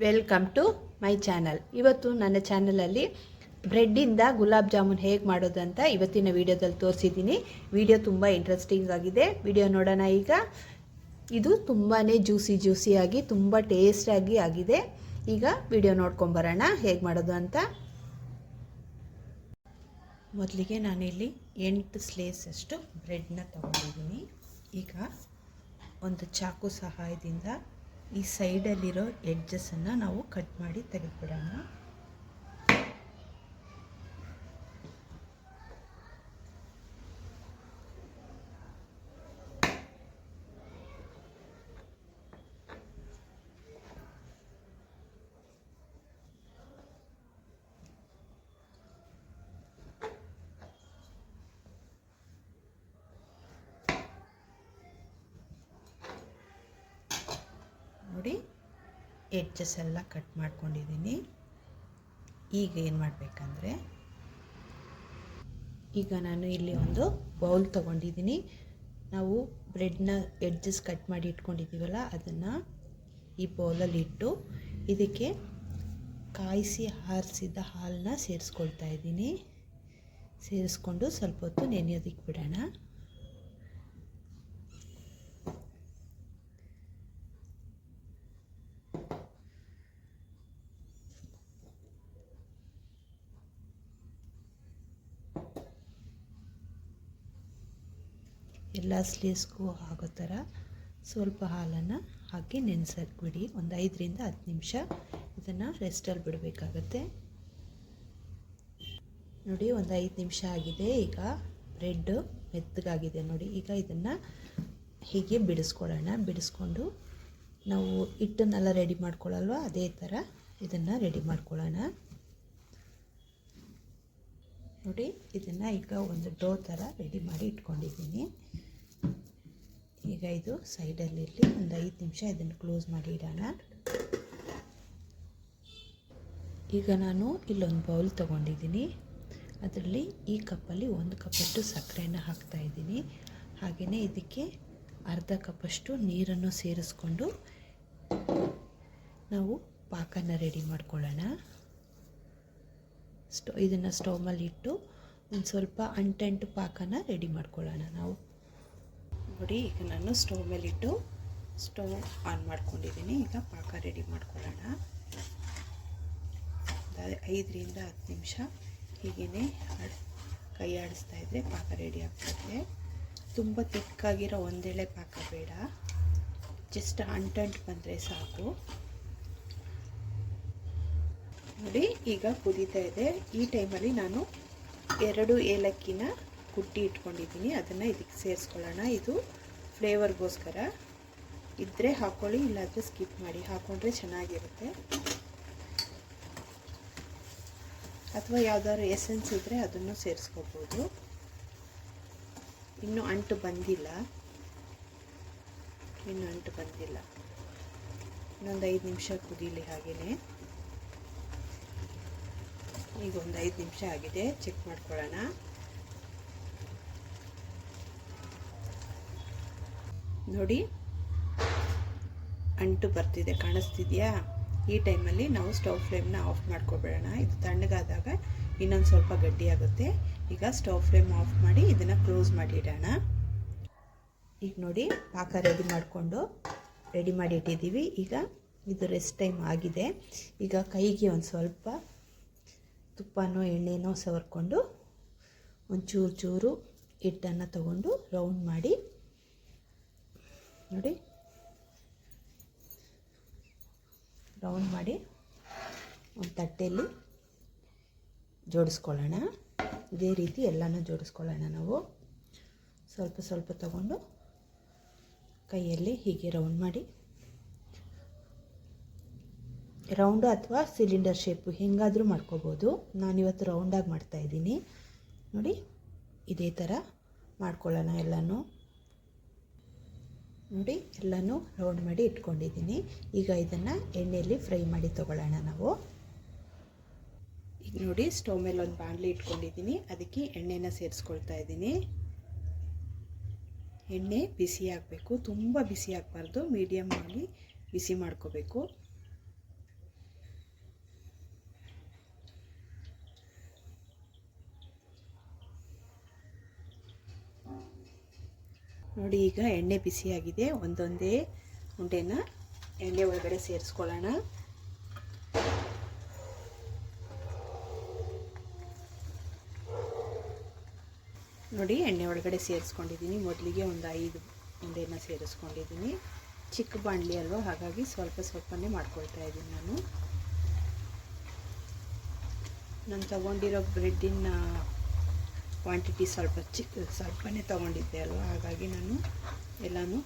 Welcome to my channel. ಇವತ್ತು ನನ್ನ ಚಾನಲಲ್ಲಿ ಬ್ರೆಡ್ಡಿಂದ ಗುಲಾಬ್ ಜಾಮೂನ್ ಹೇಗೆ ಮಾಡೋದು ಅಂತ ಇವತ್ತಿನ ವಿಡಿಯೋದಲ್ಲಿ ತೋರಿಸಿದ್ದೀನಿ. ವಿಡಿಯೋ ತುಂಬ ಇಂಟ್ರೆಸ್ಟಿಂಗ್ ಆಗಿದೆ. ವಿಡಿಯೋ ನೋಡೋಣ ಈಗ. ಇದು ತುಂಬಾ ಜ್ಯೂಸಿಯಾಗಿ ತುಂಬ ಟೇಸ್ಟಾಗಿ ಆಗಿದೆ. ಈಗ ವಿಡಿಯೋ ನೋಡ್ಕೊಂಬರೋಣ ಹೇಗೆ ಮಾಡೋದು ಅಂತ. ಮೊದಲಿಗೆ ನಾನಿಲ್ಲಿ 8 ಸ್ಲೈಸಷ್ಟು ಬ್ರೆಡ್ನ ತೊಗೊಂಡಿದ್ದೀನಿ. ಈಗ ಒಂದು ಚಾಕು ಸಹಾಯದಿಂದ ಈ ಸೈಡಲ್ಲಿರೋ ಎಡ್ಜಸ್ಸನ್ನು ನಾವು ಕಟ್ ಮಾಡಿ ತೆಗೆದುಬಿಡೋಣ. ನೋಡಿ, ಎಡ್ಜಸ್ ಎಲ್ಲ ಕಟ್ ಮಾಡ್ಕೊಂಡಿದ್ದೀನಿ. ಈಗ ಏನು ಮಾಡಬೇಕಂದ್ರೆ, ಈಗ ನಾನು ಇಲ್ಲಿ ಒಂದು ಬೌಲ್ ತೊಗೊಂಡಿದ್ದೀನಿ. ನಾವು ಬ್ರೆಡ್ನ ಎಡ್ಜಸ್ ಕಟ್ ಮಾಡಿ ಇಟ್ಕೊಂಡಿದ್ದೀವಲ್ಲ, ಅದನ್ನು ಈ ಬೌಲಲ್ಲಿ ಇಟ್ಟು ಇದಕ್ಕೆ ಕಾಯಿಸಿ ಆರಿಸಿದ ಹಾಲನ್ನ ಸೇರಿಸ್ಕೊಳ್ತಾ ಇದ್ದೀನಿ. ಸೇರಿಸ್ಕೊಂಡು ಸ್ವಲ್ಪ ಹೊತ್ತು ನೆನೆಯೋದಕ್ಕೆ ಬಿಡೋಣ. ಎಲ್ಲ ಸ್ಲೀಸ್ಗೂ ಆಗೋ ಥರ ಸ್ವಲ್ಪ ಹಾಲನ್ನು ಹಾಕಿ ನೆನೆಸಕ್ಕೆ ಬಿಡಿ. ಒಂದು 5ರಿಂದ 10 ನಿಮಿಷ ಇದನ್ನು ರೆಸ್ಟಲ್ಲಿ ಬಿಡಬೇಕಾಗತ್ತೆ. ನೋಡಿ, ಒಂದು 5 ನಿಮಿಷ ಆಗಿದೆ. ಈಗ ಬ್ರೆಡ್ಡು ಮೆತ್ತಗಾಗಿದೆ ನೋಡಿ. ಈಗ ಇದನ್ನು ಹೀಗೆ ಬಿಡಿಸ್ಕೊಳ್ಳೋಣ. ಬಿಡಿಸ್ಕೊಂಡು ನಾವು ಹಿಟ್ಟನ್ನೆಲ್ಲ ರೆಡಿ ಮಾಡ್ಕೊಳ್ಳಲ್ವ, ಅದೇ ಥರ ಇದನ್ನು ರೆಡಿ ಮಾಡ್ಕೊಳ್ಳೋಣ. ನೋಡಿ, ಇದನ್ನು ಈಗ ಒಂದು ಡೋ ಥರ ರೆಡಿ ಮಾಡಿ ಇಟ್ಕೊಂಡಿದ್ದೀನಿ. ಈಗ ಇದು ಸೈಡಲ್ಲಿರಲಿ. ಒಂದು 5 ನಿಮಿಷ ಇದನ್ನು ಕ್ಲೋಸ್ ಮಾಡಿ ಇಡೋಣ. ಈಗ ನಾನು ಇಲ್ಲೊಂದು ಬೌಲ್ ತೊಗೊಂಡಿದ್ದೀನಿ. ಅದರಲ್ಲಿ ಈ ಕಪ್ಪಲ್ಲಿ 1 ಕಪ್ಪಷ್ಟು ಸಕ್ಕರೆಯನ್ನು ಹಾಕ್ತಾಯಿದ್ದೀನಿ. ಹಾಗೆಯೇ ಇದಕ್ಕೆ ಅರ್ಧ ಕಪ್ಪಷ್ಟು ನೀರನ್ನು ಸೇರಿಸ್ಕೊಂಡು ನಾವು ಪಾಕನ ರೆಡಿ ಮಾಡ್ಕೊಳ್ಳೋಣ. ಇದನ್ನು ಸ್ಟವ್ ಮೇಲೆ ಇಟ್ಟು ಒಂದು ಸ್ವಲ್ಪ ಅಂಟಂಟು ಪಾಕನ ರೆಡಿ ಮಾಡ್ಕೊಳ್ಳೋಣ ನಾವು. ನೋಡಿ, ಈಗ ನಾನು ಸ್ಟವ್ ಮೇಲಿಟ್ಟು ಸ್ಟವ್ ಆನ್ ಮಾಡ್ಕೊಂಡಿದ್ದೀನಿ. ಈಗ ಪಾಕ ರೆಡಿ ಮಾಡ್ಕೊಳ್ಳೋಣ. 5ರಿಂದ 10 ನಿಮಿಷ ಹೀಗೇ ಕೈ ಆಡಿಸ್ತಾ ಇದ್ದರೆ ಪಾಕ ರೆಡಿ ಆಗ್ತದೆ. ತುಂಬ ತಿಕ್ಕಾಗಿರೋ ಒಂದೆಳೆ ಪಾಕ ಬೇಡ, ಜಸ್ಟ್ ಅಂಟಂಟು ಬಂದರೆ ಸಾಕು. ನೋಡಿ, ಈಗ ಕುದೀತಾ ಇದೆ. ಈ ಟೈಮಲ್ಲಿ ನಾನು 2 ಏಲಕ್ಕಿನ ಕುಟ್ಟಿ ಇಟ್ಕೊಂಡಿದ್ದೀನಿ. ಅದನ್ನು ಇದಕ್ಕೆ ಸೇರಿಸ್ಕೊಳ್ಳೋಣ. ಇದು ಫ್ಲೇವರ್ಗೋಸ್ಕರ. ಇದ್ದರೆ ಹಾಕ್ಕೊಳ್ಳಿ, ಇಲ್ಲಾದರೆ ಸ್ಕಿಪ್ ಮಾಡಿ. ಹಾಕ್ಕೊಂಡ್ರೆ ಚೆನ್ನಾಗಿರುತ್ತೆ. ಅಥವಾ ಯಾವುದಾದ್ರು ಎಸೆನ್ಸ್ ಇದ್ದರೆ ಅದನ್ನು ಸೇರಿಸ್ಕೋಬೋದು. ಇನ್ನೂ ಅಂಟು ಬಂದಿಲ್ಲ. ಇನ್ನೊಂದು 5 ನಿಮಿಷ ಕುದೀಲಿ ಹಾಗೆಯೇ. ಈಗ ಒಂದು 5 ನಿಮಿಷ ಆಗಿದೆ. ಚೆಕ್ ಮಾಡ್ಕೊಳ್ಳೋಣ. ನೋಡಿ, ಅಂಟು ಬರ್ತಿದೆ, ಕಾಣಿಸ್ತಿದೆಯಾ? ಈ ಟೈಮಲ್ಲಿ ನಾವು ಸ್ಟವ್ ಫ್ಲೇಮ್ನ ಆಫ್ ಮಾಡ್ಕೊಬೇಡೋಣ. ಇದು ತಣ್ಣಗಾದಾಗ ಇನ್ನೊಂದು ಸ್ವಲ್ಪ ಗಟ್ಟಿಯಾಗುತ್ತೆ. ಈಗ ಸ್ಟವ್ ಫ್ಲೇಮ್ ಆಫ್ ಮಾಡಿ ಇದನ್ನು ಕ್ಲೋಸ್ ಮಾಡಿ ಇಡೋಣ. ಈಗ ನೋಡಿ, ಪಾಕ ರೆಡಿ ಮಾಡಿ ಇಟ್ಟಿದ್ದೀವಿ. ಈಗ ಇದು ರೆಸ್ಟ್ ಟೈಮ್ ಆಗಿದೆ. ಈಗ ಕೈಗೆ ಒಂದು ಸ್ವಲ್ಪ ತುಪ್ಪನೋ ಎಣ್ಣೆನೋ ಸವರ್ಕೊಂಡು ಒಂಚೂರು ಹಿಟ್ಟನ್ನು ತಗೊಂಡು ರೌಂಡ್ ಮಾಡಿ, ನೋಡಿ, ರೌಂಡ್ ಮಾಡಿ ಒಂದು ತಟ್ಟೆಯಲ್ಲಿ ಜೋಡಿಸ್ಕೊಳ್ಳೋಣ. ಇದೇ ರೀತಿ ಎಲ್ಲನೂ ಜೋಡಿಸ್ಕೊಳ್ಳೋಣ ನಾವು. ಸ್ವಲ್ಪ ತಗೊಂಡು ಕೈಯಲ್ಲಿ ಹೀಗೆ ರೌಂಡ್ ಮಾಡಿ, ರೌಂಡು ಅಥವಾ ಸಿಲಿಂಡರ್ ಶೇಪು ಹೆಂಗಾದರೂ ಮಾಡ್ಕೋಬೋದು. ನಾನಿವತ್ತು ರೌಂಡಾಗಿ ಮಾಡ್ತಾಯಿದ್ದೀನಿ. ನೋಡಿ, ಇದೇ ಥರ ಮಾಡ್ಕೊಳ್ಳೋಣ ಎಲ್ಲನೂ. ನೋಡಿ, ಎಲ್ಲನೂ ರೌಂಡ್ ಮಾಡಿ ಇಟ್ಕೊಂಡಿದ್ದೀನಿ. ಈಗ ಇದನ್ನು ಎಣ್ಣೆಯಲ್ಲಿ ಫ್ರೈ ಮಾಡಿ ತೊಗೊಳ್ಳೋಣ ನಾವು. ಈಗ ನೋಡಿ, ಸ್ಟವ್ ಮೇಲೆ ಒಂದು ಬಾಣಲಿ ಇಟ್ಕೊಂಡಿದ್ದೀನಿ. ಅದಕ್ಕೆ ಎಣ್ಣೆನ ಸೇರಿಸ್ಕೊಳ್ತಾ ಇದ್ದೀನಿ. ಎಣ್ಣೆ ಬಿಸಿ ಆಗಬೇಕು, ತುಂಬ ಬಿಸಿ ಆಗಬಾರ್ದು, ಮೀಡಿಯಮ್ ಆಗಿ ಬಿಸಿ ಮಾಡ್ಕೋಬೇಕು. ನೋಡಿ ಈಗ ಎಣ್ಣೆ ಬಿಸಿಯಾಗಿದೆ. ಒಂದೊಂದೇ ಉಂಡೆನ ಎಣ್ಣೆ ಒಳಗಡೆ ಸೇರಿಸ್ಕೊಳ್ಳೋಣ. ನೋಡಿ ಎಣ್ಣೆ ಒಳಗಡೆ ಸೇರಿಸ್ಕೊಂಡಿದ್ದೀನಿ. ಮೊದಲಿಗೆ ಒಂದು 5 ಉಂಡೆನ ಸೇರಿಸ್ಕೊಂಡಿದ್ದೀನಿ. ಚಿಕ್ಕ ಬಾಣಲಿ ಅಲ್ವಾ, ಹಾಗಾಗಿ ಸ್ವಲ್ಪನೇ ಮಾಡ್ಕೊಳ್ತಾ ಇದ್ದೀನಿ ನಾನು ತಗೊಂಡಿರೋ ಬ್ರೆಡ್ಡಿನ ಕ್ವಾಂಟಿಟಿ ಸ್ವಲ್ಪನೇ ತೊಗೊಂಡಿದ್ದೆ ಅಲ್ವಾ, ಹಾಗಾಗಿ ನಾನು ಎಲ್ಲನೂ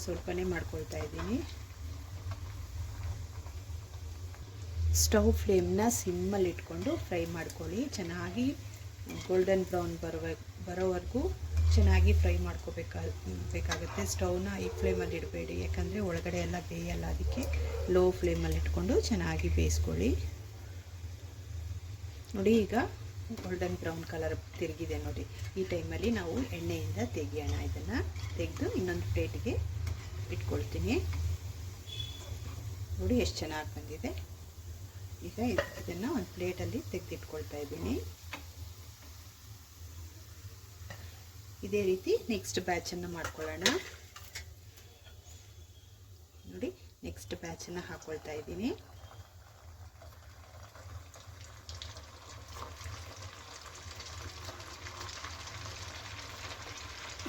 ಸ್ವಲ್ಪನೇ ಮಾಡ್ಕೊಳ್ತಾ ಇದ್ದೀನಿ. ಸ್ಟವ್ ಫ್ಲೇಮ್ನ ಸಿಮ್ಮಲ್ಲಿ ಇಟ್ಕೊಂಡು ಫ್ರೈ ಮಾಡ್ಕೊಳ್ಳಿ. ಚೆನ್ನಾಗಿ ಗೋಲ್ಡನ್ ಬ್ರೌನ್ ಬರೋವರೆಗೂ ಚೆನ್ನಾಗಿ ಫ್ರೈ ಮಾಡ್ಕೋಬೇಕಾಗುತ್ತೆ. ಸ್ಟವ್ನ ಈ ಫ್ಲೇಮಲ್ಲಿ ಇಡಬೇಡಿ, ಯಾಕಂದರೆ ಒಳಗಡೆ ಎಲ್ಲ ಬೇಯಲ್ಲ. ಅದಕ್ಕೆ ಲೋ ಫ್ಲೇಮಲ್ಲಿ ಇಟ್ಕೊಂಡು ಚೆನ್ನಾಗಿ ಬೇಯಿಸ್ಕೊಳ್ಳಿ. ನೋಡಿ ಈಗ ಗೋಲ್ಡನ್ ಬ್ರೌನ್ ಕಲರ್ ತಿರುಗಿದೆ ನೋಡಿ. ಈ ಟೈಮಲ್ಲಿ ನಾವು ಎಣ್ಣೆಯಿಂದ ತೆಗಿಯೋಣ. ಇದನ್ನು ತೆಗೆದು ಇನ್ನೊಂದು ಪ್ಲೇಟಿಗೆ ಇಟ್ಕೊಳ್ತೀನಿ. ನೋಡಿ ಎಷ್ಟು ಚೆನ್ನಾಗಿ ಬಂದಿದೆ. ಈಗ ಇದನ್ನು ಒಂದು ಪ್ಲೇಟಲ್ಲಿ ತೆಗೆದಿಟ್ಕೊಳ್ತಾ ಇದ್ದೀನಿ. ಇದೇ ರೀತಿ ನೆಕ್ಸ್ಟ್ ಬ್ಯಾಚನ್ನು ಮಾಡ್ಕೊಳ್ಳೋಣ. ನೋಡಿ ನೆಕ್ಸ್ಟ್ ಬ್ಯಾಚನ್ನು ಹಾಕ್ಕೊಳ್ತಾ ಇದ್ದೀನಿ.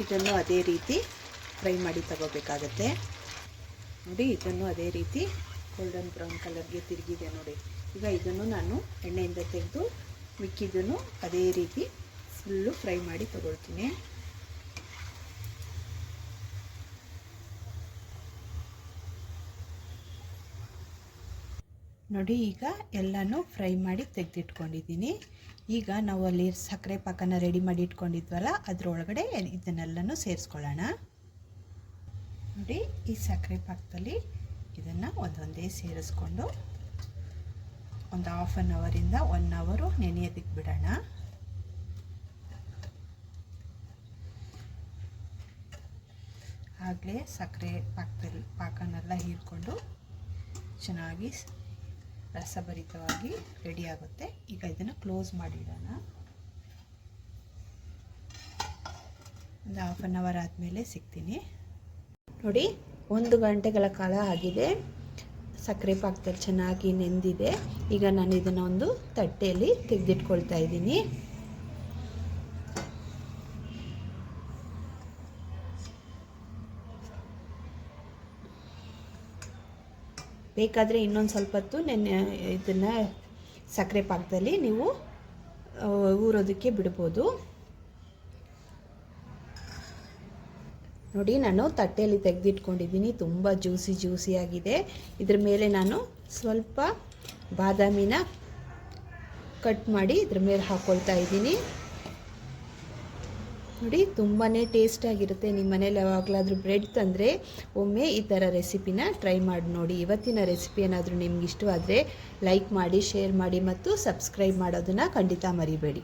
ಇದನ್ನು ಅದೇ ರೀತಿ ಫ್ರೈ ಮಾಡಿ ತಗೋಬೇಕಾಗತ್ತೆ. ನೋಡಿ ಇದನ್ನು ಅದೇ ರೀತಿ ಗೋಲ್ಡನ್ ಬ್ರೌನ್ ಕಲರ್ಗೆ ತಿರುಗಿದೆ ನೋಡಿ. ಈಗ ಇದನ್ನು ನಾನು ಎಣ್ಣೆಯಿಂದ ತೆಗೆದು ಮಿಕ್ಕಿದ್ದನ್ನು ಅದೇ ರೀತಿ ಫುಲ್ಲು ಫ್ರೈ ಮಾಡಿ ತಗೊಳ್ತೀನಿ. ನೋಡಿ ಈಗ ಎಲ್ಲನೂ ಫ್ರೈ ಮಾಡಿ ತೆಗೆದಿಟ್ಕೊಂಡಿದ್ದೀನಿ. ಈಗ ನಾವು ಅಲ್ಲಿ ಸಕ್ಕರೆ ಪಾಕನ ರೆಡಿ ಮಾಡಿ ಇಟ್ಕೊಂಡಿದ್ವಲ್ಲ, ಅದರೊಳಗಡೆ ಇದನ್ನೆಲ್ಲನೂ ಸೇರಿಸ್ಕೊಳ್ಳೋಣ. ನೋಡಿ ಈ ಸಕ್ಕರೆ ಪಾಕದಲ್ಲಿ ಇದನ್ನು ಒಂದೊಂದೇ ಸೇರಿಸ್ಕೊಂಡು ಒಂದು ½ ಅನ್ ಅವರಿಂದ 1 ಅವರು ನೆನೆಯೋದಕ್ಕೆ ಬಿಡೋಣ. ಆಗಲೇ ಸಕ್ಕರೆ ಪಾಕನೆಲ್ಲ ಹೀರ್ಕೊಂಡು ಚೆನ್ನಾಗಿ ರಸಭರಿತವಾಗಿ ರೆಡಿ ಆಗುತ್ತೆ. ಈಗ ಇದನ್ನು ಕ್ಲೋಸ್ ಮಾಡಿಡೋಣ. ಒಂದು ½ ಅನ್ ಅವರ್ ಆದಮೇಲೆ ಸಿಗ್ತೀನಿ. ನೋಡಿ 1 ಗಂಟೆಗಳ ಕಾಲ ಆಗಿದೆ. ಸಕ್ಕರೆ ಪಾಕದಲ್ಲಿ ಚೆನ್ನಾಗಿ ನೆಂದಿದೆ. ಈಗ ನಾನು ಇದನ್ನು ಒಂದು ತಟ್ಟೆಯಲ್ಲಿ ತೆಗೆದಿಟ್ಕೊಳ್ತಾ ಇದ್ದೀನಿ. ಬೇಕಾದರೆ ಇನ್ನೊಂದು ಸ್ವಲ್ಪ ಹೊತ್ತು ಇದನ್ನು ಸಕ್ಕರೆ ಪಾಕದಲ್ಲಿ ನೀವು ಊರೋದಕ್ಕೆ ಬಿಡ್ಬೋದು. ನೋಡಿ ನಾನು ತಟ್ಟೆಯಲ್ಲಿ ತೆಗೆದಿಟ್ಕೊಂಡಿದ್ದೀನಿ. ತುಂಬ ಜ್ಯೂಸಿಯಾಗಿದೆ. ಇದ್ರ ಮೇಲೆ ನಾನು ಸ್ವಲ್ಪ ಬಾದಾಮಿನ ಕಟ್ ಮಾಡಿ ಇದ್ರ ಮೇಲೆ ಹಾಕ್ಕೊಳ್ತಾ ಇದ್ದೀನಿ. ನೋಡಿ ತುಂಬಾ ಟೇಸ್ಟಾಗಿರುತ್ತೆ. ನಿಮ್ಮ ಮನೇಲಿ ಯಾವಾಗಲಾದರೂ ಬ್ರೆಡ್ ತಂದರೆ ಒಮ್ಮೆ ಈ ಥರ ರೆಸಿಪಿನ ಟ್ರೈ ಮಾಡಿ ನೋಡಿ. ಇವತ್ತಿನ ರೆಸಿಪಿ ಏನಾದರೂ ನಿಮ್ಗೆ ಇಷ್ಟವಾದರೆ ಲೈಕ್ ಮಾಡಿ, ಶೇರ್ ಮಾಡಿ ಮತ್ತು ಸಬ್ಸ್ಕ್ರೈಬ್ ಮಾಡೋದನ್ನು ಖಂಡಿತ ಮರಿಬೇಡಿ.